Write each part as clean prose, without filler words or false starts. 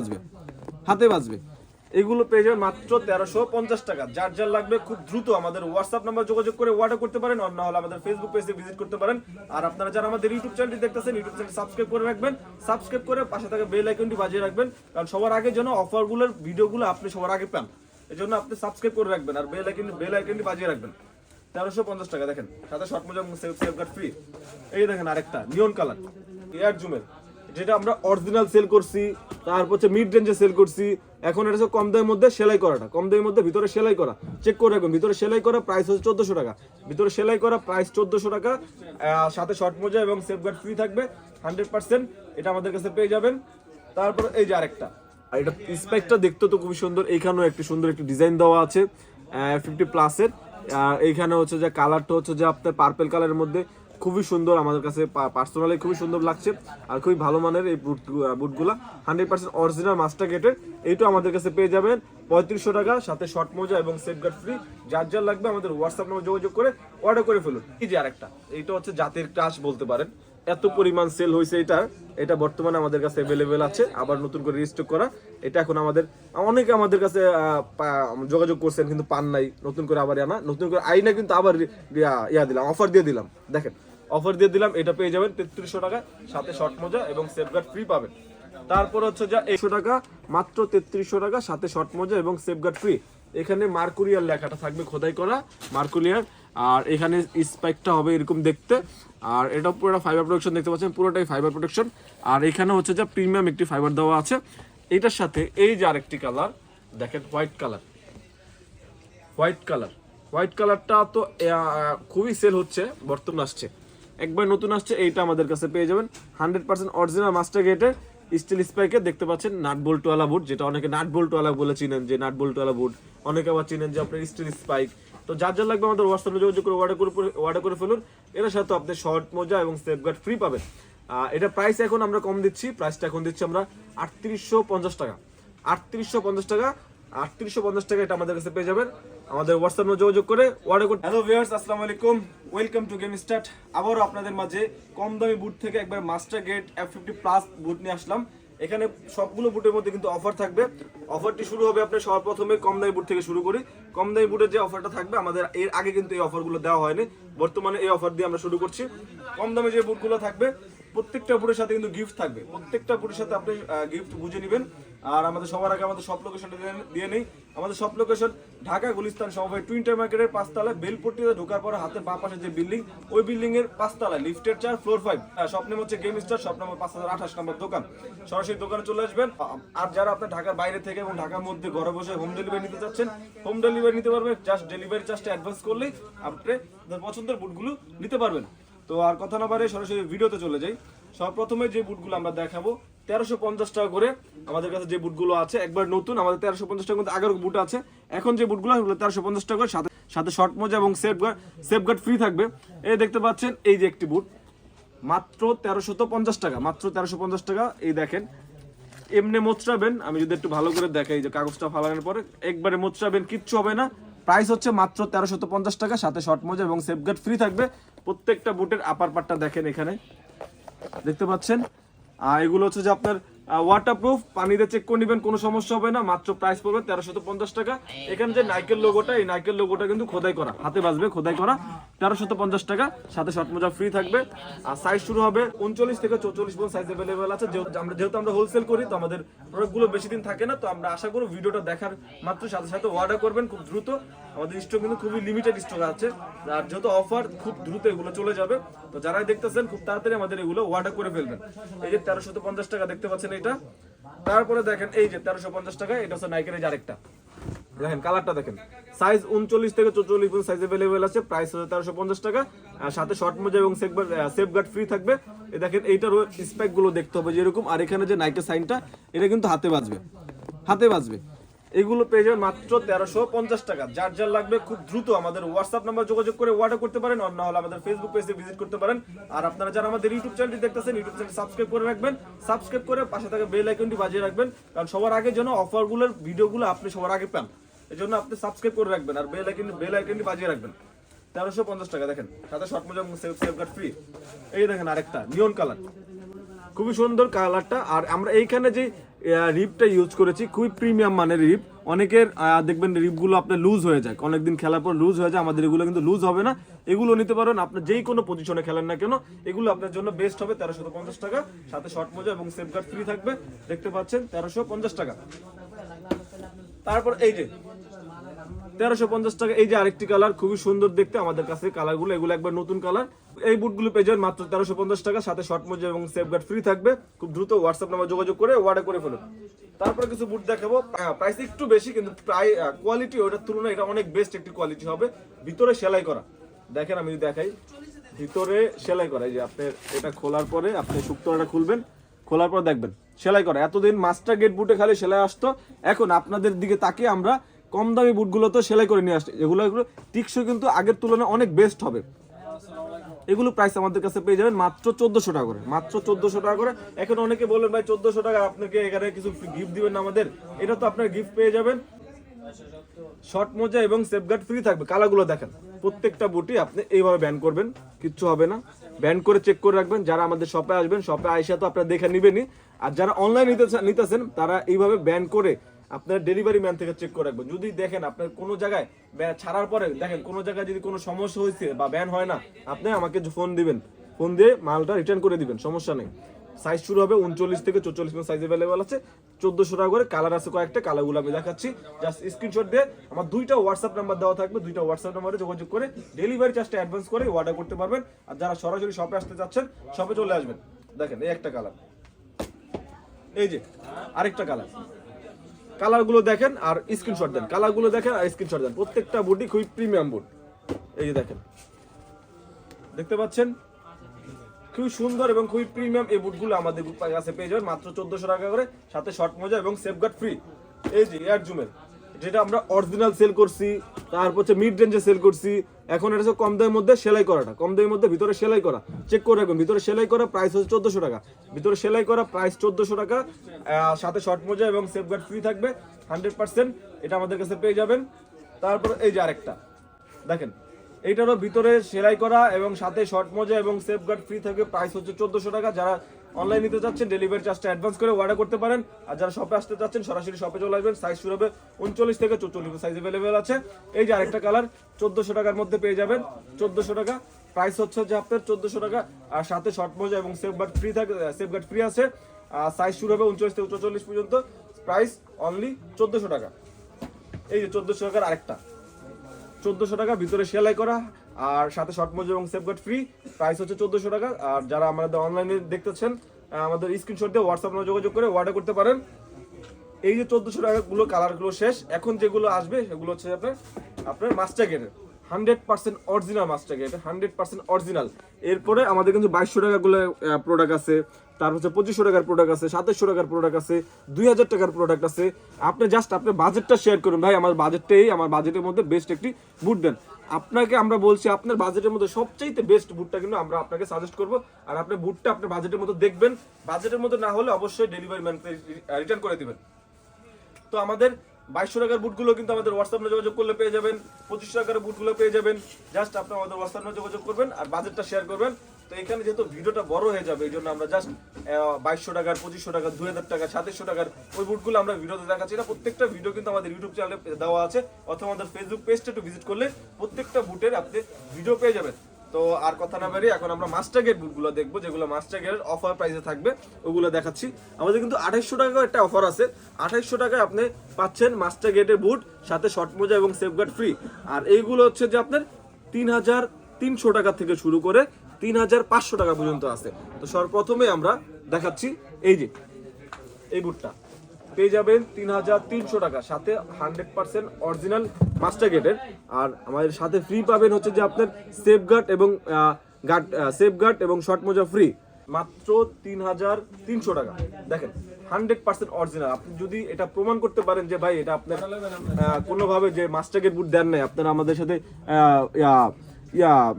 বাজবে, হাতে বাজবে। এগুলো পেয়ে যাবেন মাত্র 1350 টাকা। যার যার লাগবে খুব দ্রুত আমাদের হোয়াটসঅ্যাপ নাম্বার যোগাযোগ করে অর্ডার করতে পারেন, অন্য হলে আমাদের ফেসবুক পেজে ভিজিট করতে পারেন। আর আপনারা যারা আমাদের ইউটিউব চ্যানেলটি দেখতেছেন, ইউটিউব চ্যানেল সাবস্ক্রাইব করে রাখবেন, সাবস্ক্রাইব করে পাশে থাকা বেল আইকনটি বাজিয়ে রাখবেন, কারণ সবার আগে যেন অফারগুলোর ভিডিওগুলো আপনি সবার আগে পান। এজন্য আপনি সাবস্ক্রাইব করে রাখবেন আর বেল আইকনটি বাজিয়ে রাখবেন। 1350 টাকা দেখেন, সাথে শর্ট মোজা এবং সেফগার্ড ফ্রি। এই দেখেন আরেকটা নিয়ন কালার এয়ার জুমের, যেটা আমরা অরিজিনাল সেল করছি, তারপর হচ্ছে মিড রেঞ্জে সেল করছি। এখন এটা হচ্ছে কম দামের মধ্যে সেলাই করাটা, কম দামের মধ্যে ভিতরে সেলাই করা, চেক করে রাখবেন। ভিতরে সেলাই করা প্রাইস হচ্ছে 1400 টাকা, ভিতরে সেলাই করা প্রাইস 1400 টাকা। সাথে শর্ট মোজা এবং সেফগার্ড ফ্রি থাকবে 100%। এটা আমাদের কাছে পেয়ে যাবেন। তারপর এই যে আরেকটা, আর এটা স্পেকটা দেখতে তো খুবই সুন্দর। এইখানেও একটি সুন্দর একটি ডিজাইন দেওয়া আছে 50+-এর। এইখানে হচ্ছে যে কালারটা হচ্ছে যে আপনার পার্পেল কালারের মধ্যে খুবই সুন্দর, আমাদের কাছে পার্সোনালি খুবই সুন্দর লাগছে। আর খুবই ভালো মানের এই বুটগুলা 100% অরিজিনাল মাস্টার গেটের। এইটা আমাদের কাছে পেয়ে যাবেন 3500 টাকা, সাথে শর্ট মোজা এবং সেফগার্ড ফ্রি। যার যার লাগবে আমাদের হোয়াটসঅ্যাপ নাম্বার যোগাযোগ করে অর্ডার করে ফেলুন। এই যে আরেকটা, এইটা হচ্ছে জাতের ক্রাশ বলতে পারেন, এত পরিমাণ সেল হয়েছে এটা বর্তমানে আমাদের কাছে অ্যাভেলেবেল আছে, আবার নতুন করে রিস্টক করা। এটা এখন অনেকে আমাদের কাছে যোগাযোগ করছেন কিন্তু পান নাই, নতুন করে আবার আনা, নতুন করে আইনা কিন্তু আবার দিলাম, অফার দিয়ে দিলাম। দেখেন অফার দিয়ে দিলাম, এটা পেয়ে যাবেন 3300 টাকা, সাথে শর্ট মোজা এবং সেফগার্ড ফ্রি পাবেন। তারপর হচ্ছে যা 100 টাকা, মাত্র 3300 টাকা, সাথে শর্ট মোজা এবং সেফগার্ড ফ্রি। এখানে মার্কুরিয়ার লেখাটা থাকবে, খোদাই করা মার্কুরিয়ার। আর এখানে স্পাইকটা হবে এরকম দেখতে। আর এটা পুরোটা ফাইবার প্রোটেকশন দেখতে পাচ্ছেন, পুরোটাই ফাইবার প্রোটেকশন। আর এখানে হচ্ছে যে প্রিমিয়াম একটি ফাইবার দেওয়া আছে। এটার সাথে এই যে আরেকটি কালার দেখেন, হোয়াইট কালারটা তো খুবই সেল হচ্ছে, বর্তমান আসছে, একবার নতুন আসছে। এইটা আমাদের কাছে পেয়ে যাবেন 100% অরিজিনাল মাস্টার গেটের স্টিল স্পাইকে। দেখতে পাচ্ছেন নাট বোল্টওয়ালা বুট, যেটা অনেকে নাট বোল্টওয়ালা বলে চিনেন, যে নাট বোল্টওয়ালা বুট, অনেকে আবার চিনেন যে আপনার স্টিল স্পাইক। তো যার যার লাগবে আমাদের হোয়াটসঅ্যাপে যোগাযোগ করে অর্ডার করে ফেলুন। এর সাথে আপনি শর্ট মোজা এবং সেফগার্ড ফ্রি পাবেন। এটা প্রাইস এখন আমরা কম দিচ্ছি, প্রাইসটা এখন দিচ্ছি আমরা 3850 টাকা। 3850 টাকা, 3850 টাকা এটা আমাদের কাছে পেয়ে যাবেন। আমাদের হোয়াটসঅ্যাপে যোগাযোগ করে অর্ডার করুন। হ্যালো ভিউয়ার্স, আসসালামু আলাইকুম, ওয়েলকাম টু গেম স্টার্ট। আবারও আপনাদের মাঝে কম দামি বুট থেকে একবার মাস্টার গেট F50+ বুট নিয়ে আসলাম। এখানে সবগুলো বুটের মধ্যে কিন্তু অফার থাকবে। অফারটি শুরু হবে আপনার সর্বপ্রথমে কম দামি বুট থেকে শুরু করি। কম দামি বুটের যে অফারটা থাকবে, আমাদের এর আগে কিন্তু এই অফারগুলো দেওয়া হয়নি, বর্তমানে এই অফার দিয়ে আমরা শুরু করছি। কম দামে যে বুটগুলো থাকবে, প্রত্যেকটা বুটের সাথে কিন্তু গিফট থাকবে, প্রত্যেকটা বুটের সাথে আপনি গিফট বুঝে নেবেন। আর আমাদের সবার আগে আমাদের সব লোকেশনটা দিয়ে নেই। আমাদের সব লোকেশন ঢাকা গুলিস্তান সমবায় টুইন্টার মার্কেটের 5 তলায়, বেলপট্টিতে ঢোকার পর হাতের বাঁ পাশে যে বিল্ডিং, ওই বিল্ডিং এর 5 তলায়, লিফটের 4, ফ্লোর 5। শপ নেম হচ্ছে গেম স্টার, শপ নম্বর 5028 নম্বর দোকান। সরাসরি দোকানে চলে আসবেন। আর যারা আপনার ঢাকার বাইরে থেকে এবং ঢাকার মধ্যে ঘরে বসে হোম ডেলিভারি নিতে চাচ্ছেন, হোম ডেলিভারি নিতে পারবেন। জাস্ট ডেলিভারি চার্জটা অ্যাডভান্স করলেই আপনি আপনার পছন্দের বুটগুলো নিতে পারবেন। তো আর কথা না বাড়িয়ে সরাসরি ভিডিওতে চলে যাই। সর্বপ্রথমে যে বুটগুলো আমরা দেখাবো 1350 টাকা করে। আমাদের কাছে যে বুটগুলো আছে একবার নতুন, আমাদের 1350 টাকার মধ্যে আগের বুট আছে। এখন যে বুটগুলো 1350 টাকা করে, সাথে শর্ট মোজা এবং সেফগার্ড ফ্রি থাকবে। এই দেখতে পাচ্ছেন, এই যে একটি বুট মাত্র 1350 টাকা, মাত্র 1350 টাকা। এই দেখেন এমনি মোচড়াবেন, আমি যদি একটু ভালো করে দেখাই, যে কাগজটা ফালানোর পরে একবারে মোচড়াবেন, কিচ্ছু হবে না। প্রাইস হচ্ছে মাত্র 1350 টাকা, সাথে শর্ট মোজা এবং সেফগার্ড ফ্রি থাকবে। প্রত্যেকটা বুটের আপার পার্টটা দেখেন, এখানে দেখতে পাচ্ছেন। এগুলো হচ্ছে যে আপনার ওয়াটারপ্রুফ, পানিতে চেক করে নেবেন, কোনো সমস্যা হবে না। মাত্র প্রাইস পড়বে 1350 টাকা। এখানে যে নাইকেল লোগোটা, এই নাইকেল লোগোটা কিন্তু খোদাই করা, হাতে বাজবে, খোদাই করা। 1350 টাকা, সাথে শর্ট মোজা ফ্রি থাকবে। আর সাইজ শুরু হবে 39 থেকে 44 পর্যন্ত সাইজ অ্যাভেলেবেল আছে। যেহেতু আমরা হোলসেল করি, তো আমাদের প্রোডাক্টগুলো বেশি দিন থাকে না। তো আমরা আশা করি ভিডিওটা দেখার মাত্র সাথে সাথে অর্ডার করবেন খুব দ্রুত। আমাদের স্টক কিন্তু খুবই লিমিটেড স্টক আছে, আর যেহেতু অফার খুব দ্রুত এগুলো চলে যাবে। তো যারাই দেখতেছেন খুব তাড়াতাড়ি আমাদের এগুলো অর্ডার করে ফেলবেন। এই যে 1350 টাকা দেখতে পাচ্ছেন এটা। তারপরে দেখেন এই যে 1350 টাকা, এটা হচ্ছে নাইকের এই যে আরেকটা দেখেন, কালারটা দেখেন, সাইজ 39 থেকে 44 পর্যন্ত সাইজ अवेलेबल আছে। প্রাইস হচ্ছে 1350 টাকা, আর সাথে শর্ট মোজা এবং সেফগার্ড ফ্রি থাকবে। এই দেখেন এইটার স্পাইক গুলো দেখতে হবে যেরকম। আর এখানে যে নাইকের সাইনটা, এটা কিন্তু হাতে বাজবে। এগুলো পেয়ে যাবেন মাত্র 1350 টাকা। যার যার লাগবে খুব দ্রুত আমাদের হোয়াটসঅ্যাপ নাম্বার যোগাযোগ করে অর্ডার করতে পারেন, অন্য হলে আমাদের ফেসবুক পেজে ভিজিট করতে পারেন। আর আপনারা যারা আমাদের ইউটিউব চ্যানেলটি দেখতেছেন, ইউটিউব চ্যানেল সাবস্ক্রাইব করে রাখবেন, সাবস্ক্রাইব করে পাশে থাকা বেল আইকনটি বাজিয়ে রাখবেন, কারণ সবার আগে যেন অফারগুলোর ভিডিওগুলো আপনি সবার আগে পান। এজন্য আপনি সাবস্ক্রাইব করে রাখবেন আর বেল আইকনটি বাজিয়ে রাখবেন। 1350 টাকা দেখেন, সাথে শর্ট মোজা এবং সেফগার্ড ফ্রি। এই দেখেন আরেকটা নিয়ন কালার, খুবই সুন্দর কালারটা। আর আমরা এইখানে যে রিপটা ইউজ করেছি, খুবই প্রিমিয়াম মানের রিপ। অনেকের দেখবেন রিপগুলো আপনার লুজ হয়ে যায়, অনেকদিন খেলার পর লুজ হয়ে যায়, আমাদের এগুলো কিন্তু লুজ হবে না। এগুলো নিতে পারেন আপনার যেই কোনো পজিশনে খেলেন না কেন, এগুলো আপনার জন্য বেস্ট হবে। 1350 টাকা, সাথে শর্ট মোজা এবং সেফগার্ড ফ্রি থাকবে, দেখতে পাচ্ছেন 1350 টাকা। তারপর এই যে 1350 টাকা, এই যে আরেকটি কালার, খুবই সুন্দর দেখতে আমাদের কাছে কালারগুলো, এগুলো একবার নতুন কালার। এই বুটগুলো পেয়ে যাবেন মাত্র 1350 টাকা, সাথে শর্ট মোজা এবং সেফগার্ড ফ্রি থাকবে। খুব দ্রুত হোয়াটসঅ্যাপ নাম্বার যোগাযোগ করে অর্ডার করে ফেলুন। তারপরে কিছু বুট দেখাবো, প্রাইস একটু বেশি কিন্তু প্রায় কোয়ালিটি ওটার তুলনায় এটা অনেক বেস্ট একটি কোয়ালিটি হবে। ভিতরে সেলাই করা, দেখেন আমি দেখাই, ভিতরে সেলাই করা। এই যে আপনি এটা খোলার পরে আপনি শুক্তোটা খুলবেন, খোলার পর দেখবেন সেলাই করা। এতদিন মাস্টার গেট বুটে খালি সেলাই আসতো, এখন আপনাদের দিকে তাকিয়ে আমরা কম দামি বুটগুলো তো সেলাই করে নিয়ে আসছি। এগুলো টিকসই কিন্তু আগের তুলনায় অনেক বেস্ট হবে। এগুলো প্রাইস আমাদের কাছে পেয়ে যাবেন মাত্র 1400 টাকা করে, মাত্র 1400 টাকা করে। এখন অনেকে বলবেন ভাই 1400 টাকা আপনাকে এখানে কিছু গিফট দিবেন না আমাদের, এটা তো আপনার গিফট পেয়ে যাবেন। শর্ট মোজা এবং সেফগার্ড ফ্রি থাকবে। কালারগুলো দেখেন, প্রত্যেকটা বুটই আপনি এইভাবে ব্যান করবেন, কিচ্ছু হবে না। ব্যান করে চেক করে রাখবেন। যারা আমাদের শপে আসবেন, শপে আইসা তো আপনারা দেখে নেবেনই, আর যারা অনলাইন নিতেছেন তারা এইভাবে ব্যান করে আপনার ডেলিভারি ম্যান থেকে চেক করে রাখবেন। যদি দেখেন আপনার কোনো জায়গায় ছাড়ার পরে দেখেন কোনো জায়গায় যদি কোনো সমস্যা হয়েছে বা ব্যান হয় না, আপনি আমাকে ফোন দিবেন, ফোন দিয়ে মালটা রিটার্ন করে দিবেন, সমস্যা নেই। সাইজ শুরু হবে 39 থেকে 44 সাইজ अवेलेबल আছে, 1400 টাকা করে। কালার আছে কয়েকটা, কালারগুলো আমি দেখাচ্ছি, জাস্ট স্ক্রিনশট দিয়ে আমার দুইটা হোয়াটসঅ্যাপ নাম্বার দেওয়া থাকবে, দুইটা হোয়াটসঅ্যাপ নাম্বারে যোগাযোগ করে ডেলিভারি চার্জটা অ্যাডভান্স করে অর্ডার করতে পারবেন। আর যারা সরাসরি শপে আসতে চাচ্ছেন, শপে চলে আসবেন। দেখেন এই একটা কালার, এই যে আরেকটা কালার, কালারগুলো দেখেন আর স্ক্রিনশট দেন, কালারগুলো দেখেন আর স্ক্রিনশট দেন। প্রত্যেকটা বুটই খুবই প্রিমিয়াম বুট। এই যে দেখেন, দেখতে পাচ্ছেন খুবই সুন্দর এবং খুবই প্রিমিয়াম এই বুটগুলো আমাদের কাছে পেয়ে যাবেন মাত্র 1400 টাকা করে, সাথে শর্ট মোজা এবং সেফগার্ড ফ্রি। এই যে এয়ার জুমের, যেটা আমরা অরিজিনাল সেল করছি, তারপর হচ্ছে মিড রেঞ্জে সেল করছি, এখন এটা হচ্ছে কম দামের মধ্যে সেলাই করাটা, কম দামের মধ্যে ভিতরে সেলাই করা। চেক করে রাখবেন, ভিতরে সেলাই করা প্রাইস হচ্ছে 1400 টাকা, ভিতরে সেলাই করা প্রাইস 1400 টাকা, সাথে শর্ট মোজা এবং সেফগার্ড ফ্রি থাকবে 100%। এটা আমাদের কাছে পেয়ে যাবেন। তারপর এই যে আরেকটা দেখেন, এইটারও ভিতরে সেলাই করা এবং সাথে শর্ট মোজা এবং সেফগার্ড ফ্রি থাকবে, প্রাইস হচ্ছে 1400 টাকা। যারা অনলাইন নিতে চাচ্ছেন ডেলিভারি চার্জটা অ্যাডভান্স করে অর্ডার করতে পারেন, আর যারা শপে আসতে চাচ্ছেন সরাসরি শপে চলে আসবেন। সাইজ শুরু হবে 39 থেকে 44 সাইজ अवेलेबल আছে। এই যে আরেকটা কালার 1400 টাকার মধ্যে পেয়ে যাবেন, 1400 টাকা প্রাইস হচ্ছে যে আপনার 1400 টাকা, আর সাথে শর্ট মোজা এবং সেফগার্ড ফ্রি থাকে, সেফগার্ড ফ্রি আছে। সাইজ শুরু হবে 39 থেকে 44 পর্যন্ত, প্রাইস অনলি 1400 টাকা। এই যে 1400 টাকার আরেকটা, 1400 টাকা ভিতরে সেলাই করা আর সাথে শর্ট মোজা এবং সেফগার্ড ফ্রি, প্রাইস হচ্ছে 1400 টাকা। আর যারা আমাদের অনলাইনে দেখতেছেন, আমাদের স্ক্রিনশট দিয়ে হোয়াটসঅ্যাপ নাম্বারে যোগাযোগ করে অর্ডার করতে পারেন। এই যে 1400 টাকা গুলো কালারগুলো শেষ, এখন যেগুলো আসবে সেগুলো হচ্ছে আপনার মাস্টার গেটের 100% অরিজিনাল মাস্টার গেট, 100% অরিজিনাল। এরপরে আমাদের কিন্তু 2200 টাকা গুলো প্রোডাক্ট আছে, তার হচ্ছে 2500 টাকার প্রোডাক্ট আছে, 2700 টাকার প্রোডাক্ট আছে, 2000 টাকার প্রোডাক্ট আছে। আপনি জাস্ট আপনার বাজেটটা শেয়ার করুন, ভাই আমার বাজেটটাই, আমার বাজেটের মধ্যে বেস্ট একটি বুট দেন। আপনাকে আমরা বলছি আপনার বাজেটের মধ্যে সবচাইতে বেস্ট বুটটা কিন্তু আমরা আপনাকে সাজেস্ট করব, আর আপনি বুটটা আপনার বাজেটের মধ্যে দেখবেন, বাজেটের মধ্যে না হলে অবশ্যই ডেলিভারি ম্যানকে রিটার্ন করে দিবেন। তো আমাদের 2200 টাকার বুটগুলো কিন্তু আমাদের হোয়াটসঅ্যাপে যোগাযোগ করলে পেয়ে যাবেন, 2500 টাকার বুটগুলো পেয়ে যাবেন। জাস্ট আপনি আমাদের হোয়াটসঅ্যাপে যোগাযোগ করবেন আর বাজেটটা শেয়ার করবেন। তো এখানে যেহেতু ভিডিওটা বড় হয়ে যাবে, এই জন্য আমরা জাস্ট 2200 টাকার, 2500 টাকার, 2000 টাকা, 2700 টাকার ওই বুটগুলো আমরা ভিডিওতে দেখাচ্ছি না। প্রত্যেকটা ভিডিও কিন্তু আমাদের ইউটিউব চ্যানেলে দেওয়া আছে, অথবা আমাদের ফেসবুক পেজটা একটু ভিজিট করলে প্রত্যেকটা বুটের আপনি ভিডিও পেয়ে যাবেন। তো আর কথা না বাড়িয়ে এখন আমরা মাস্টার গেট বুটগুলো দেখবো, যেগুলো মাস্টার গেটের অফার প্রাইসে থাকবে, ওগুলো দেখাচ্ছি। আমাদের কিন্তু 2800 টাকা একটা অফার আছে, 2800 টাকায় আপনি পাচ্ছেন মাস্টার গেটের বুট, সাথে শর্ট মোজা এবং সেফগার্ড ফ্রি। আর এইগুলো হচ্ছে যে আপনার 3300 টাকা থেকে শুরু করে 3500 টাকা পর্যন্ত আছে। তো সর্বপ্রথমে আমরা দেখাচ্ছি এই যে এই বুটটা পেয়ে যাবেন 3300 টাকা, সাথে 100% অরিজিনাল মাস্টার গেটের। আর আমাদের সাথে ফ্রি পাবেন হচ্ছে যে আপনার সেফগার্ড এবং সেফগার্ড এবং শর্ট মোজা ফ্রি, মাত্র 3300 টাকা। দেখেন 100% অরিজিনাল। আপনি যদি এটা প্রমাণ করতে পারেন যে ভাই এটা আপনার কোনোভাবে যে মাস্টার গেট বুট দেন নাই, আপনারা আমাদের সাথে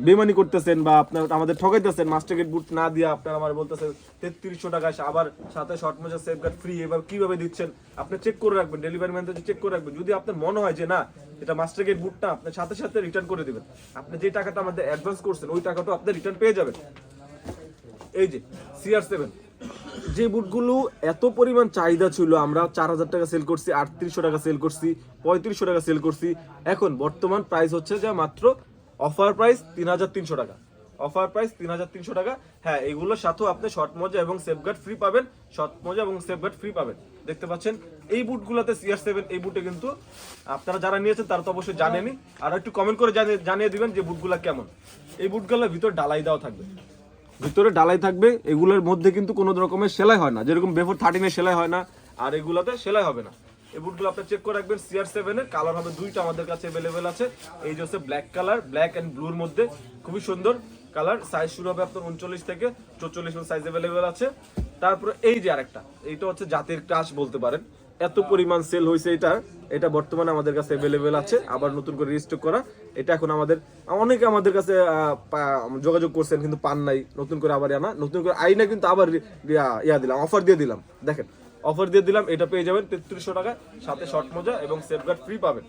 বেমানি করতেছেন বা আপনার আমাদের ঠকাইতেছেন, মাস্টার গেট বুট না দিয়ে আপনারা আমার বলতেছেন 3300 টাকা আবার সাথে শর্ট মোজা সেফগার্ড ফ্রি, এবার কিভাবে দিচ্ছেন আপনি চেক করে রাখবেন, ডেলিভারি ম্যান চেক করে রাখবেন। যদি আপনার মনে হয় যে না এটা মাস্টার গেট বুটটা, আপনার সাথে সাথে রিটার্ন করে দিবেন। আপনি যে টাকাটা আমাদের অ্যাডভান্স করছেন ওই টাকাটা আপনি রিটার্ন পেয়ে যাবেন। এই যে CR7 যে বুটগুলো এত পরিমাণ চাহিদা ছিল, আমরা 4,000 টাকা সেল করছি, 3800 টাকা সেল করছি, 3500 টাকা সেল করছি, এখন বর্তমান প্রাইস হচ্ছে যে মাত্র অফার প্রাইস 3,300 টাকা। অফার প্রাইস 3,300 টাকা। হ্যাঁ, এগুলোর সাথেও আপনি শর্ট মোজা এবং সেফগার্ড ফ্রি পাবেন, শর্ট মোজা এবং সেফগার্ড ফ্রি পাবেন। দেখতে পাচ্ছেন এই বুটগুলোতে CR7 এই বুটে কিন্তু আপনারা যারা নিয়েছেন তারা তো অবশ্যই জানেনই, আর একটু কমেন্ট করে জানিয়ে দিবেন যে বুটগুলো কেমন। এই বুটগুলোর ভিতর ডালাই দেওয়া থাকবে, ভিতরে ডালাই থাকবে, এগুলোর মধ্যে কিন্তু কোনো রকমের সেলাই হয় না, যেরকম বেফোর 13 এর সেলাই হয় না, আর এগুলোতে সেলাই হবে না। এই বুটগুলো আপনি চেক করে রাখবেন। CR7 এর কালার হবে দুইটা আমাদের কাছে अवेलेबल আছে। এই যে হচ্ছে ব্ল্যাক কালার, ব্ল্যাক এন্ড ব্লুর মধ্যে খুবই সুন্দর কালার। সাইজ শুরু হবে আপনার 39 থেকে 44 সাইজ अवेलेबल আছে। তারপরে এই যে আরেকটা, এইটা হচ্ছে জাতের ক্রাশ বলতে পারেন, এত পরিমাণ সেল হয়েছে এটা বর্তমানে আমাদের কাছে अवेलेबल আছে, আবার নতুন করে রিস্টক করা। এটা এখন অনেকে আমাদের কাছে যোগাযোগ করছেন কিন্তু পান নাই, নতুন করে আবার আনা, নতুন করে আইনা কিন্তু আবার দিলাম, অফার দিয়ে দিলাম। দেখেন অফার দিয়ে দিলাম, এটা পেয়ে যাবেন 3300 টাকা, সাথে শর্ট মোজা এবং সেফগার্ড ফ্রি পাবেন।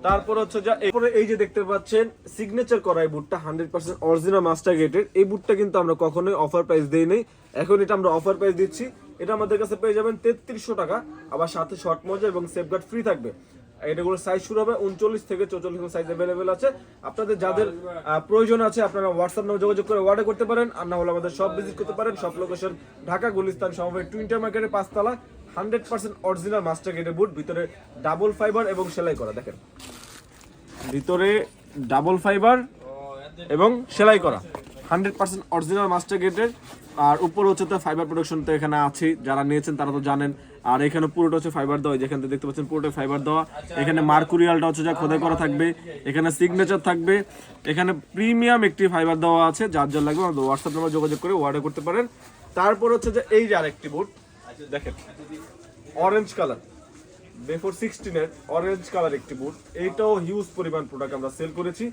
তারপর হচ্ছে যা এরপরে এই যে দেখতে পাচ্ছেন সিগনেচার করা এই বুটটা 100% অরিজিনাল মাস্টার গেটের। এই বুটটা কিন্তু আমরা কখনোই অফার প্রাইস দেই নাই, এখন এটা আমরা অফার প্রাইস দিচ্ছি। এটা আমাদের কাছে পেয়ে যাবেন 3300 টাকা, আবার সাথে শর্ট মোজা এবং সেফগার্ড ফ্রি থাকবে। এটাগুলো সাইজ শুরু হবে 39 থেকে 44 সাইজ अवेलेबल আছে। আপনাদের যাদের প্রয়োজন আছে আপনারা হোয়াটসঅ্যাপ নাম্বার যোগাযোগ করে অর্ডার করতে পারেন, আর না হলে আমাদের শপ ভিজিট করতে পারেন। শপ লোকেশন ঢাকা গুলিস্তান সমবায় টুইন্টার মার্কেটের 5 তলা, 100% অরিজিনাল মাস্টার গেটের বুট, ভিতরে ডাবল ফাইবার এবং সেলাই করা। দেখেন ভিতরে ডাবল ফাইবার এবং সেলাই করা, 100% অরিজিনাল মাস্টার গেটের। আর উপর হচ্ছে তো ফাইবার প্রোডাকশন তো এখানে আছে, যারা নিয়েছেন তারা তো জানেন। আর এখানে পুরোটা হচ্ছে ফাইবার দেওয়া, যেখান থেকে দেখতে পাচ্ছেন পুরোটা ফাইবার দেওয়া। এখানে মার্কুরিয়ালটা হচ্ছে যা খোদাই করা থাকবে, এখানে সিগনেচার থাকবে, এখানে প্রিমিয়াম একটি ফাইবার দেওয়া আছে। যার যার লাগবে আমাদের হোয়াটসঅ্যাপ নাম্বার যোগাযোগ করে অর্ডার করতে পারেন। তারপর হচ্ছে যে এই যে আরেকটি বুট দেখেন, অরেঞ্জ কালার, বেফোর 16 এর অরেঞ্জ কালার একটি বুট। এইটাও হিউজ পরিমাণ প্রোডাক্ট আমরা সেল করেছি।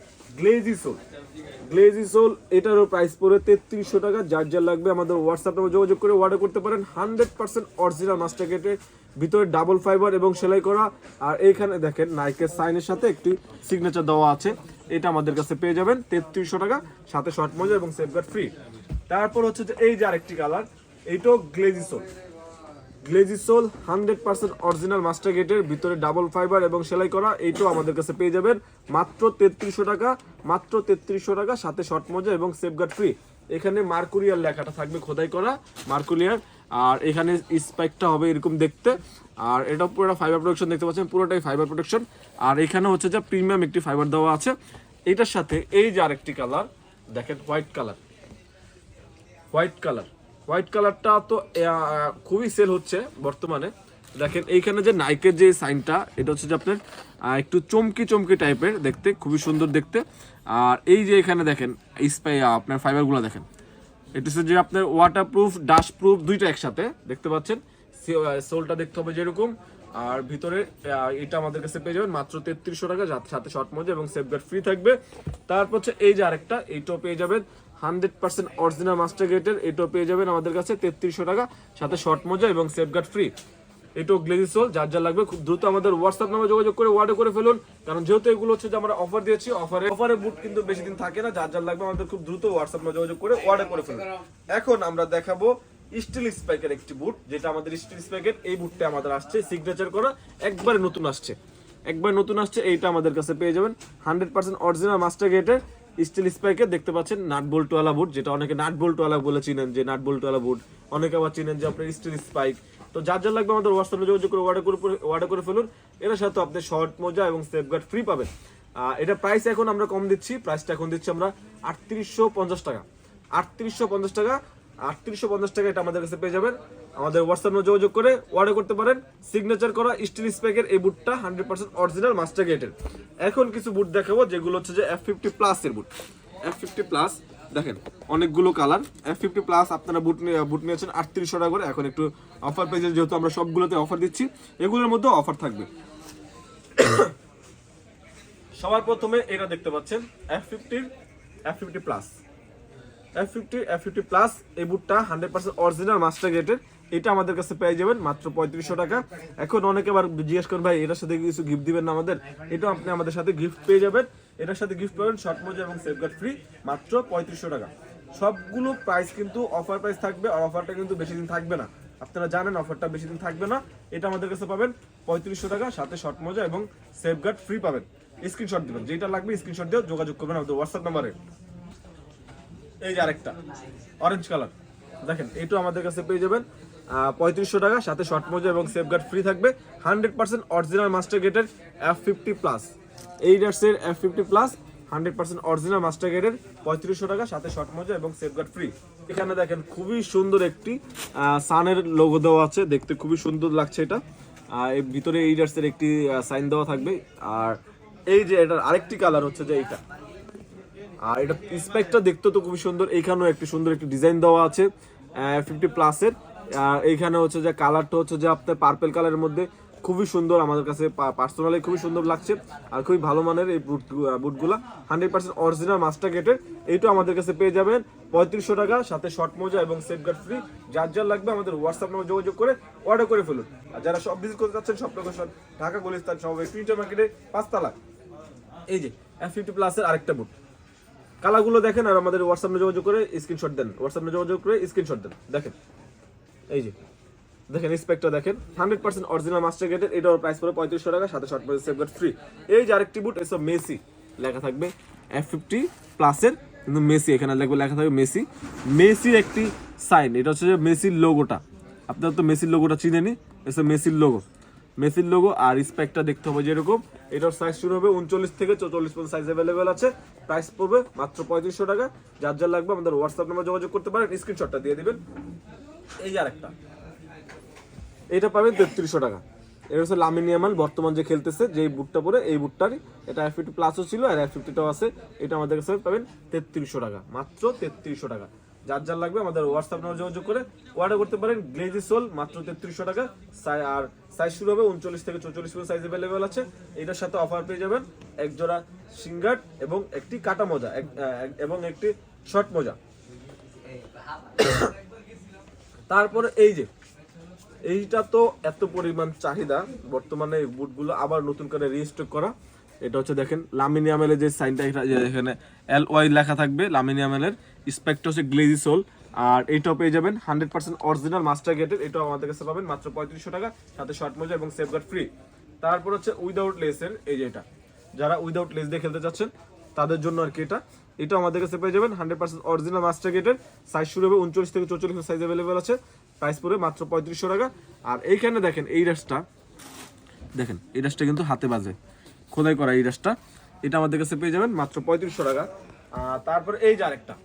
গ্লেজি সোল এটারও প্রাইস পড়ে 3300 টাকা। যার যার লাগবে আমাদের হোয়াটসঅ্যাপ নাম্বার যোগাযোগ করে অর্ডার করতে পারেন। 100% অরিজিনাল মাস্টার গেটের, ভিতরে ডাবল ফাইবার এবং সেলাই করা। আর এইখানে দেখেন নাইকের সাইনের সাথে একটি সিগনেচার দেওয়া আছে। এটা আমাদের কাছে পেয়ে যাবেন 3300 টাকা, সাথে শর্ট মোজা এবং সেফগার্ড ফ্রি। তারপর হচ্ছে যে এই যে আরেকটি কালার, এইটাও গ্লেজি সোল 100% অরিজিনাল মাস্টার গেটের, ভিতরে ডাবল ফাইবার এবং সেলাই করা। এইটাও আমাদের কাছে পেয়ে যাবেন মাত্র 3300 টাকা, মাত্র 3300 টাকা, সাথে শর্ট মোজা এবং সেফগার্ড ফ্রি। এখানে মার্কুরিয়াল লেখাটা থাকবে, খোদাই করা মার্কুরিয়াল। আর এখানে স্পাইকটা হবে এরকম দেখতে। আর এটা পুরোটা ফাইবার প্রোডাকশন, দেখতে পাচ্ছেন পুরোটাই ফাইবার প্রোডাকশন। আর এখানে হচ্ছে যে প্রিমিয়াম একটি ফাইবার দেওয়া আছে। এটার সাথে এই যে আরেকটি কালার দেখেন, হোয়াইট কালারটা তো খুবই সেল হচ্ছে বর্তমানে। দেখেন এইখানে যে নাইকের যে সাইনটা, এটা হচ্ছে যে আপনার একটু চমকি টাইপের দেখতে, খুবই সুন্দর দেখতে। আর এই যে এখানে দেখেন আপনার ফাইবারগুলো দেখেন, এটা হচ্ছে যে আপনার ওয়াটারপ্রুফ, ডাস্ট প্রুফ দুইটা একসাথে দেখতে পাচ্ছেন। সোলটা দেখতে হবে যেরকম। আর ভিতরে এটা আমাদের কাছে পেয়ে যাবেন মাত্র 3300 টাকা, সাথে শর্ট মোজা এবং সেফগার্ড ফ্রি থাকবে। তারপর হচ্ছে এই যে আরেকটা, এইটাও পেয়ে যাবেন 100% অরিজিনাল মাস্টার গেটের। এটাও পেয়ে যাবেন আমাদের কাছে 3300 টাকা, সাথে শর্ট মোজা এবং সেফগার্ড ফ্রি। এটাও গ্লেজি সোল। যার যা লাগবে খুব দ্রুত আমাদের হোয়াটসঅ্যাপ নাম্বার যোগাযোগ করে অর্ডার করে ফেলুন, কারণ যেহেতু এগুলো হচ্ছে যে আমরা অফার দিয়েছি, অফারে বুট কিন্তু বেশি দিন থাকে না। যার যা লাগবে আমাদের খুব দ্রুত হোয়াটসঅ্যাপ নাম্বার যোগাযোগ করে অর্ডার করে ফেলুন। এখন আমরা দেখাবো স্টিল স্পাইকের একটি বুট, যেটা আমাদের স্টিল স্পাইকের। এই বুটটা আমাদের আসছে সিগনেচার করা, একবারে নতুন আসছে। এইটা আমাদের কাছে পেয়ে যাবেন 100% অরিজিনাল মাস্টার গেটের স্টিল স্পাইকের। দেখতে পাচ্ছেন নাট বোল্টওয়ালা বুট, যেটা অনেকে নাট বোল্টওয়ালা বলে চিনেন, যে নাট বোল্টওয়ালা বুট, অনেকে আবার চিনেন যে আপনার স্টিল স্পাইক। তো যার যার লাগবে আমাদের হোয়াটসঅ্যাপে যোগাযোগ করে অর্ডার করে ফেলুন। এর সাথে আপনি শর্ট মোজা এবং সেফগার্ড ফ্রি পাবেন। এটা প্রাইস এখন আমরা কম দিচ্ছি, প্রাইসটা এখন দিচ্ছি আমরা 3850 টাকা। 3850 টাকা, 3850 টাকা এটা আমাদের কাছে পেয়ে যাবেন। আমাদের হোয়াটসঅ্যাপে যোগাযোগ করে অর্ডার করতে পারেন। সিগনেচার করা স্টিল স্পাইকের এই বুটটা 100% অরিজিনাল মাস্টার গেটের। এখন কিছু বুট দেখাবো যেগুলো হচ্ছে যে F50 প্লাস এর বুট। F50 প্লাস দেখেন অনেকগুলো কালার। F50 প্লাস আপনারা বুট নিয়েছেন 3800 টাকা করে, এখন একটু অফার পেয়েছেন, যেহেতু আমরা সবগুলোতে অফার দিচ্ছি, এগুলোর মধ্যে অফার থাকবে। সবার প্রথমে এটা দেখতে পাচ্ছেন F50 প্লাস। F50 প্লাস এই বুটটা 100% অরিজিনাল মাস্টার গেটের। এটা আমাদের কাছে পেয়ে যাবেন মাত্র 3500 টাকা। এখন অনেকে আবার জিজ্ঞেস করেন ভাই এটার সাথে কিছু গিফট দিবেন না আমাদের, এটা আপনি আমাদের সাথে গিফট পেয়ে যাবেন। এটার সাথে গিফট পাবেন শর্ট মোজা এবং সেফগার্ড ফ্রি, মাত্র 3500 টাকা। সবগুলো প্রাইস কিন্তু অফার প্রাইস থাকবে, আর অফারটা কিন্তু বেশি দিন থাকবে না। আপনারা জানেন অফারটা বেশি দিন থাকবে না। এটা আমাদের কাছে পাবেন 3500 টাকা, সাথে শর্ট মোজা এবং সেফগার্ড ফ্রি পাবেন। স্ক্রিনশট দিবেন, যেটা লাগবে স্ক্রিনশট দিয়ে যোগাযোগ করবেন আমাদের হোয়াটসঅ্যাপ নাম্বারে। এই যে আরেকটা অরেঞ্জ কালার দেখেন, এইটা আমাদের কাছে পেয়ে যাবেন 3500 টাকা, সাথে শর্ট মোজা এবং সেফগার্ড ফ্রি থাকবে। 100% অরিজিনাল মাস্টার গেটের F50+, এই ডার্সের F50+, 100% অরিজিনাল মাস্টার গেটের 3500 টাকা, সাথে শর্ট মোজা এবং সেফগার্ড ফ্রি। এখানে দেখেন খুবই সুন্দর একটি সানের লোগো দেওয়া আছে, দেখতে খুবই সুন্দর লাগছে এটা। এর ভিতরে এই ডার্সের একটি সাইন দেওয়া থাকবে। আর এই যে এটার আরেকটি কালার হচ্ছে যে এইটা, আর এটা স্পেকটা দেখতে তো খুবই সুন্দর। এইখানেও একটি সুন্দর একটি ডিজাইন দেওয়া আছে 50+ এর। এইখানে হচ্ছে যে কালারটা হচ্ছে যে আপনার পার্পল কালারের মধ্যে খুবই সুন্দর, আমাদের কাছে পার্সোনালি খুবই সুন্দর লাগছে। আর খুবই ভালো মানের এই বুটগুলা 100% অরিজিনাল মাস্টার গেটের। এইটা আমাদের কাছে পেয়ে যাবেন 3500 টাকা, সাথে শর্ট মোজা এবং সেফগার্ড ফ্রি। যার যার লাগবে আমাদের হোয়াটসঅ্যাপ নাম্বার যোগাযোগ করে অর্ডার করে ফেলুন। আর যারা সব ভিজিট করতে চাচ্ছেন, সব লোকেশন ঢাকা গুলিস্তান সবাই প্রিন্টার মার্কেটে 5 তলা। এই যে F50+ এর আরেকটা বুট, কালারগুলো দেখেন আর আমাদের হোয়াটসঅ্যাপে যোগাযোগ করে স্ক্রিনশট দেন, হোয়াটসঅ্যাপে যোগাযোগ করে স্ক্রিনশট দেন। দেখেন এই যে দেখেন স্পেকটা দেখেন, 100% অরিজিনাল মাস্টার গেটের। এটার প্রাইস পড়ে 3500 টাকা, সাথে শর্ট মোজা সেফগার্ড ফ্রি। এই যে আরেকটি বুট, এসব মেসি লেখা থাকবে F50+ এর, কিন্তু মেসি এখানে লেখা থাকবে মেসি। মেসির একটি সাইন, এটা হচ্ছে যে মেসির লোগোটা, আপনারা তো মেসির লোগোটা চিনেনি, এসব মেসির লোগো, মেসির লোগো। আর স্পেকটা দেখতে হবে যেরকম। এটার সাইজ শুরু হবে 39 থেকে 44 পর্যন্ত সাইজ অ্যাভেলেবেল আছে। প্রাইস পড়বে মাত্র 3500 টাকা। যার যার লাগবে আমাদের হোয়াটসঅ্যাপ নাম্বার যোগাযোগ করতে পারেন, স্ক্রিনশটটা দিয়ে দিবেন। এই যে আরেকটা, এটা পাবেন 3300 টাকা। এটা হচ্ছে লামিন ইয়ামাল বর্তমান যে খেলতেছে, যে বুটটা পরে, এই বুটটারই। এটা F50+ও ছিল আর F50টাও আছে। এটা আমাদের কাছে পাবেন 3300 টাকা, মাত্র 3300 টাকা। যার যার লাগবে আমাদের হোয়াটসঅ্যাপ নাম্বার যোগাযোগ করে অর্ডার করতে পারেন। গ্লেজি সোল মাত্র 3300 টাকা। আর সাইজ শুরু হবে 39 থেকে 44 পর্যন্ত সাইজ অ্যাভেলেবেল আছে। এটার সাথে অফার পেয়ে যাবেন এক জোড়া সিঙ্গার্ড এবং একটি কাটা মোজা এবং একটি শর্ট মোজা। তারপরে এই যে এইটা তো এত পরিমাণ চাহিদা বর্তমানে, এই বুটগুলো আবার নতুন করে রিস্টক করা। এটা হচ্ছে দেখেন লামিনিয়ামেলের যে সাইনটা, এখানে LY লেখা থাকবে লামিনিয়ামেলের। স্পেকটা হচ্ছে গ্লেজি সোল। আর এইটাও পেয়ে যাবেন 100% অরিজিনাল মাস্টার গেটের। এটাও আমাদের কাছে পাবেন মাত্র 3500 টাকা, সাথে শর্ট মোজা এবং সেফগার্ড ফ্রি। তারপর হচ্ছে উইদাউট লেসের, এই যে এটা, যারা উইদাউট লেস দিয়ে খেলতে চাচ্ছেন তাদের জন্য আর কি এটা আমাদের কাছে পেয়ে যাবেন 100% অরিজিনাল মাস্টার গেটের। সাইজ শুরু হবে 39 থেকে 44 সাইজ অ্যাভেলেবেল আছে। প্রাইস পড়বে মাত্র 3500 টাকা। আর এইখানে দেখেন এই ড্রেসটা, দেখেন এই ড্রেসটা কিন্তু হাতে বাজে খোদাই করা এই ড্রেসটা। এটা আমাদের কাছে পেয়ে যাবেন মাত্র 3500 টাকা। তারপর এই যে আরেকটা,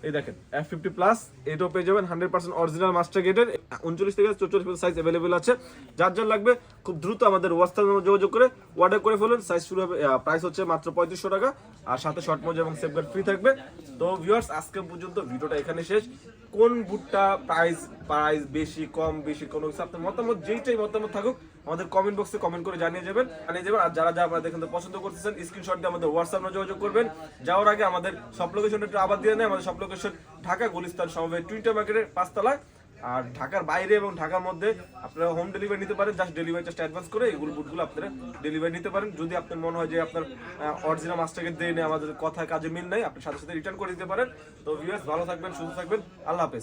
এই দেখেন F50+, এটাও পেয়ে যাবেন 100% অরিজিনাল মাস্টার গেটের। 39 থেকে 44 সাইজ অ্যাভেলেবেল আছে। যার যার লাগবে খুব দ্রুত আমাদের হোয়াটসঅ্যাপ নাম্বার যোগাযোগ করে অর্ডার করে ফেলুন। সাইজ শুরু হবে, প্রাইস হচ্ছে মাত্র 3500 টাকা, আর সাথে শর্ট মোজা এবং সেফগার্ড ফ্রি থাকবে। তো ভিউয়ার্স, আজকে পর্যন্ত ভিডিওটা এখানে শেষ। কোন বুটটা প্রাইস বেশি কম বেশি কোনো কিছু আপনার মতামত, যেইটাই মতামত থাকুক আমাদের কমেন্ট বক্সে কমেন্ট করে জানিয়ে যাবেন। আর যারা আপনারা দেখেন পছন্দ করতেছেন, স্ক্রিনশট দিয়ে আমাদের হোয়াটসঅ্যাপ নাম্বার যোগাযোগ করবেন। যাওয়ার আগে আমাদের সব লোকেশনটা একটু আবার দিয়ে নেয়। আমাদের সব লোকেশন ঢাকা গুলিস্তান সমবায় টুইটার মার্কেটের 5 তলায়। আর ঢাকার বাইরে এবং ঢাকার মধ্যে আপনারা হোম ডেলিভারি নিতে পারেন। জাস্ট ডেলিভারি চার্জটা অ্যাডভান্স করে এগুলো বুটগুলো আপনারা ডেলিভারি নিতে পারেন। যদি আপনার মনে হয় যে আপনার অরিজিনাল মাস্টারকে দিয়ে নেই, আমাদের কথায় কাজে মিল নাই, আপনি সাথে সাথে রিটার্ন করে দিতে পারেন। তো ভিউয়ার্স, ভালো থাকবেন, সুস্থ থাকবেন, আল্লাহ হাফেজ।